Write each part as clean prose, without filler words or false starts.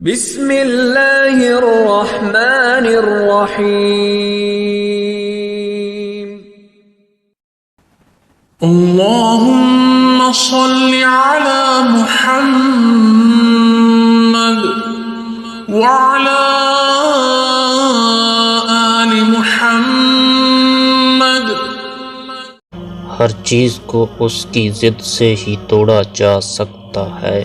بسم اللہ الرحمن الرحیم اللهم صل على محمد وعلى آل محمد۔ ہر چیز کو اس کی ضد سے ہی توڑا جا سکتا ہے۔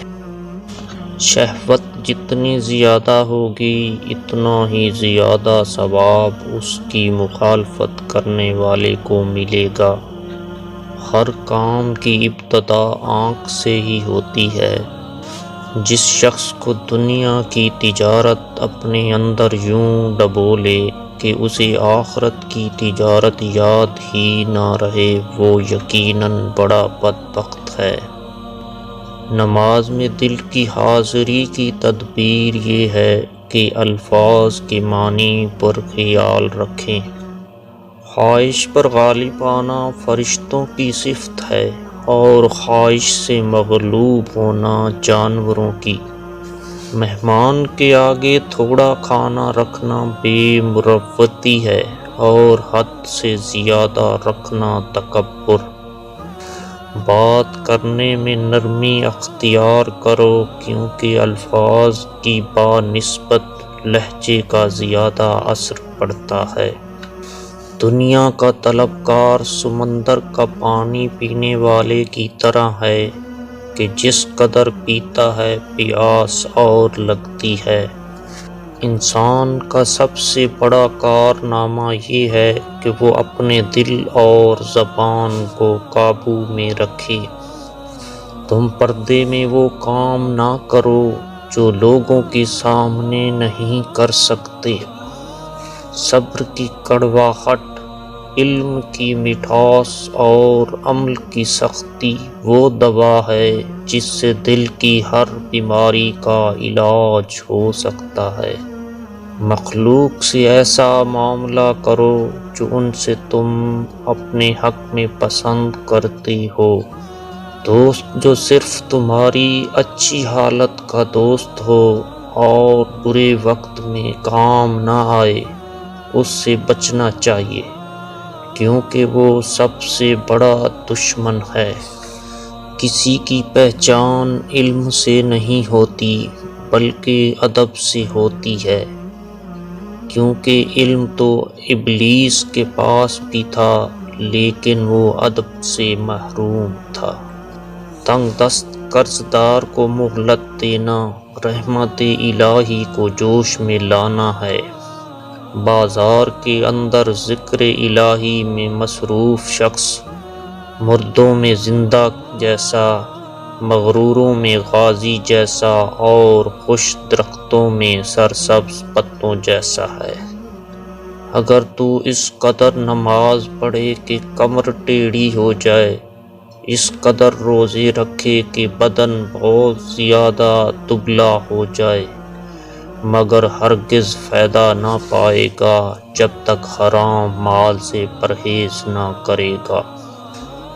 شہوت جتنی زیادہ ہوگی اتنا ہی زیادہ ثواب اس کی مخالفت کرنے والے کو ملے گا۔ ہر کام کی ابتدا آنکھ سے ہی ہوتی ہے۔ جس شخص کو دنیا کی تجارت اپنے اندر یوں ڈبو لے کہ اسے آخرت کی تجارت یاد ہی نہ رہے، وہ یقیناً بڑا بدبخت ہے۔ نماز میں دل کی حاضری کی تدبیر یہ ہے کہ الفاظ کے معنی پر خیال رکھیں۔ خواہش پر غالب آنا فرشتوں کی صفت ہے اور خواہش سے مغلوب ہونا جانوروں کی۔ مہمان کے آگے تھوڑا کھانا رکھنا بے مروتی ہے اور حد سے زیادہ رکھنا تکبر۔ بات کرنے میں نرمی اختیار کرو کیونکہ الفاظ کی بنسبت لہجے کا زیادہ اثر پڑتا ہے۔ دنیا کا طلبکار سمندر کا پانی پینے والے کی طرح ہے کہ جس قدر پیتا ہے پیاس اور لگتی ہے۔ انسان کا سب سے بڑا کارنامہ یہ ہے کہ وہ اپنے دل اور زبان کو قابو میں رکھے۔ تم پردے میں وہ کام نہ کرو جو لوگوں کے سامنے نہیں کر سکتے۔ صبر کی کڑواہٹ، علم کی مٹھاس اور عمل کی سختی وہ دوا ہے جس سے دل کی ہر بیماری کا علاج ہو سکتا ہے۔ مخلوق سے ایسا معاملہ کرو جو ان سے تم اپنے حق میں پسند کرتے ہو۔ دوست جو صرف تمہاری اچھی حالت کا دوست ہو اور برے وقت میں کام نہ آئے، اس سے بچنا چاہیے کیونکہ وہ سب سے بڑا دشمن ہے۔ کسی کی پہچان علم سے نہیں ہوتی بلکہ ادب سے ہوتی ہے، کیونکہ علم تو ابلیس کے پاس بھی تھا لیکن وہ ادب سے محروم تھا۔ تنگ دست قرض دار کو مہلت دینا رحمت الہی کو جوش میں لانا ہے۔ بازار کے اندر ذکر الہی میں مصروف شخص مردوں میں زندہ جیسا، مغروروں میں غازی جیسا اور خوش درختوں میں سرسبز پتوں جیسا ہے۔ اگر تو اس قدر نماز پڑھے کہ کمر ٹیڑھی ہو جائے، اس قدر روزے رکھے کہ بدن بہت زیادہ دبلا ہو جائے، مگر ہرگز فائدہ نہ پائے گا جب تک حرام مال سے پرہیز نہ کرے گا۔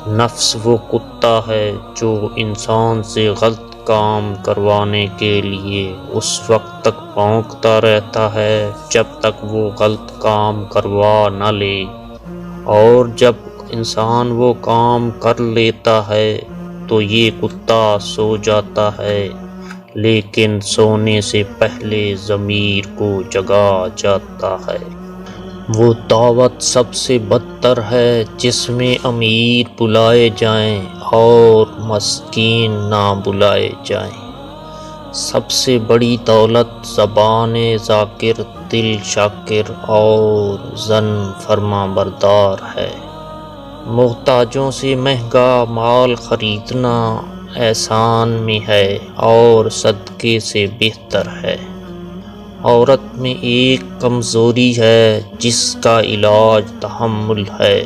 نفس وہ کتا ہے جو انسان سے غلط کام کروانے کے لیے اس وقت تک بھونکتا رہتا ہے جب تک وہ غلط کام کروا نہ لے، اور جب انسان وہ کام کر لیتا ہے تو یہ کتا سو جاتا ہے، لیکن سونے سے پہلے ضمیر کو جگا جاتا ہے۔ وہ دعوت سب سے بدتر ہے جس میں امیر بلائے جائیں اور مسکین نہ بلائے جائیں۔ سب سے بڑی دولت زبان ذاکر، دل شاکر اور ظن فرما بردار ہے۔ محتاجوں سے مہنگا مال خریدنا احسان میں ہے اور صدقے سے بہتر ہے۔ عورت میں ایک کمزوری ہے جس کا علاج تحمل ہے۔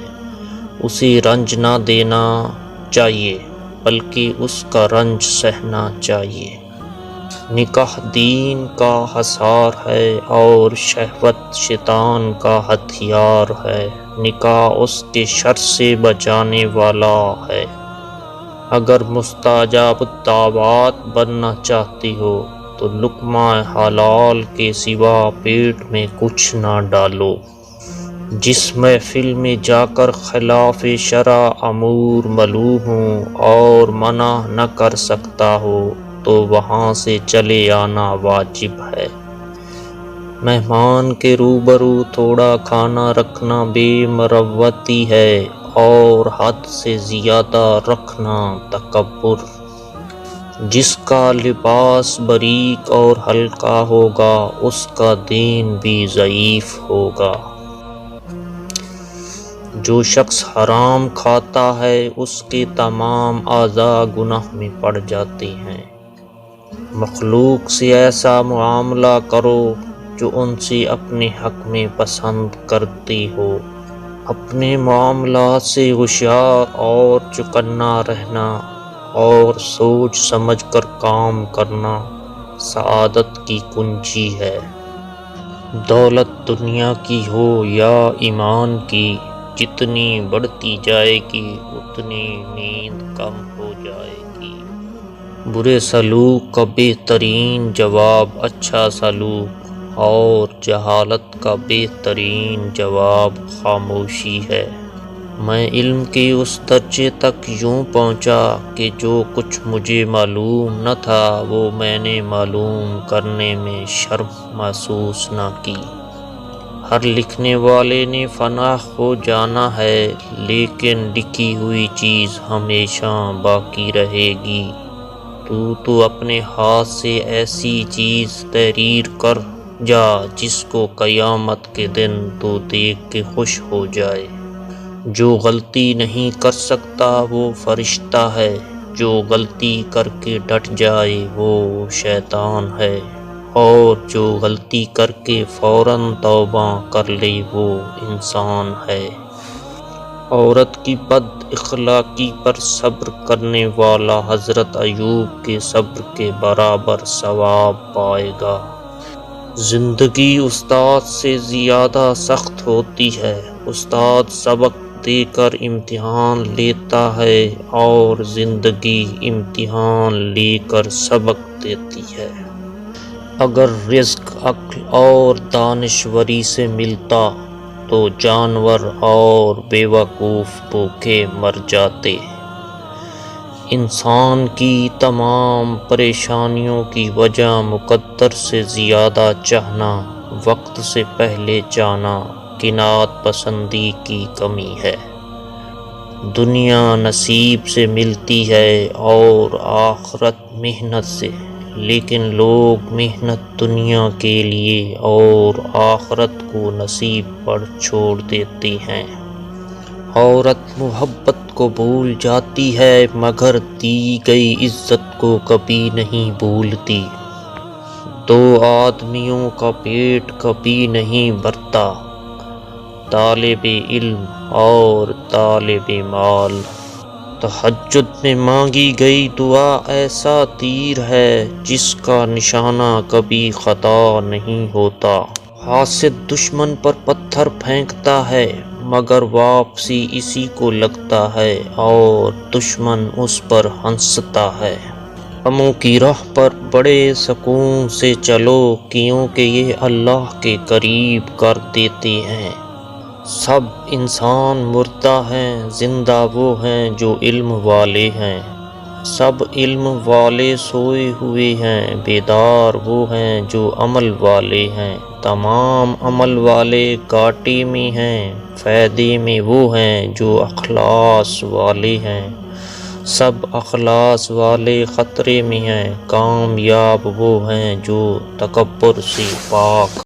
اسے رنج نہ دینا چاہیے بلکہ اس کا رنج سہنا چاہیے۔ نکاح دین کا حصار ہے اور شہوت شیطان کا ہتھیار ہے۔ نکاح اس کے شر سے بچانے والا ہے۔ اگر مستجاب الدعوات بننا چاہتی ہو تو لقمہ حلال کے سوا پیٹ میں کچھ نہ ڈالو۔ جس محفل میں جا کر خلاف شرع امور ملو ہوں اور منع نہ کر سکتا ہو تو وہاں سے چلے آنا واجب ہے۔ مہمان کے روبرو تھوڑا کھانا رکھنا بے مروتی ہے اور حد سے زیادہ رکھنا تکبر۔ جس کا لباس باریک اور ہلکا ہوگا اس کا دین بھی ضعیف ہوگا۔ جو شخص حرام کھاتا ہے اس کے تمام اعضاء گناہ میں پڑ جاتے ہیں۔ مخلوق سے ایسا معاملہ کرو جو ان سے اپنے حق میں پسند کرتے ہو۔ اپنے معاملات سے ہوشیار اور چوکنا رہنا اور سوچ سمجھ کر کام کرنا سعادت کی کنجی ہے۔ دولت دنیا کی ہو یا ایمان کی، جتنی بڑھتی جائے گی اتنی نیند کم ہو جائے گی۔ برے سلوک کا بہترین جواب اچھا سلوک اور جہالت کا بہترین جواب خاموشی ہے۔ میں علم کے اس درجے تک یوں پہنچا کہ جو کچھ مجھے معلوم نہ تھا وہ میں نے معلوم کرنے میں شرم محسوس نہ کی۔ ہر لکھنے والے نے فنا ہو جانا ہے لیکن لکھی ہوئی چیز ہمیشہ باقی رہے گی۔ تو اپنے ہاتھ سے ایسی چیز تحریر کر جا جس کو قیامت کے دن تو دیکھ کے خوش ہو جائے۔ جو غلطی نہیں کر سکتا وہ فرشتہ ہے، جو غلطی کر کے ڈٹ جائے وہ شیطان ہے، اور جو غلطی کر کے فوراً توبہ کر لے وہ انسان ہے۔ عورت کی بد اخلاقی پر صبر کرنے والا حضرت ایوب کے صبر کے برابر ثواب پائے گا۔ زندگی استاد سے زیادہ سخت ہوتی ہے۔ استاد سبق دے کر امتحان لیتا ہے اور زندگی امتحان لے کر سبق دیتی ہے۔ اگر رزق عقل اور دانشوری سے ملتا تو جانور اور بے وقوف بھوکے مر جاتے۔ انسان کی تمام پریشانیوں کی وجہ مقدر سے زیادہ چاہنا، وقت سے پہلے جانا، قناعت پسندی کی کمی ہے۔ دنیا نصیب سے ملتی ہے اور آخرت محنت سے، لیکن لوگ محنت دنیا کے لیے اور آخرت کو نصیب پر چھوڑ دیتے ہیں۔ عورت محبت کو بھول جاتی ہے مگر دی گئی عزت کو کبھی نہیں بھولتی۔ دو آدمیوں کا پیٹ کبھی نہیں بھرتا، طالب علم اور طالب مال۔ تہجد میں مانگی گئی دعا ایسا تیر ہے جس کا نشانہ کبھی خطا نہیں ہوتا۔ حاسد دشمن پر پتھر پھینکتا ہے مگر واپسی اسی کو لگتا ہے اور دشمن اس پر ہنستا ہے۔ غموں کی راہ پر بڑے سکون سے چلو کیونکہ یہ اللہ کے قریب کر دیتے ہیں۔ سب انسان مردہ ہیں، زندہ وہ ہیں جو علم والے ہیں۔ سب علم والے سوئے ہوئے ہیں، بیدار وہ ہیں جو عمل والے ہیں۔ تمام عمل والے گھاٹے میں ہیں، فائدے میں وہ ہیں جو اخلاص والے ہیں۔ سب اخلاص والے خطرے میں ہیں، کامیاب وہ ہیں جو تکبر سے پاک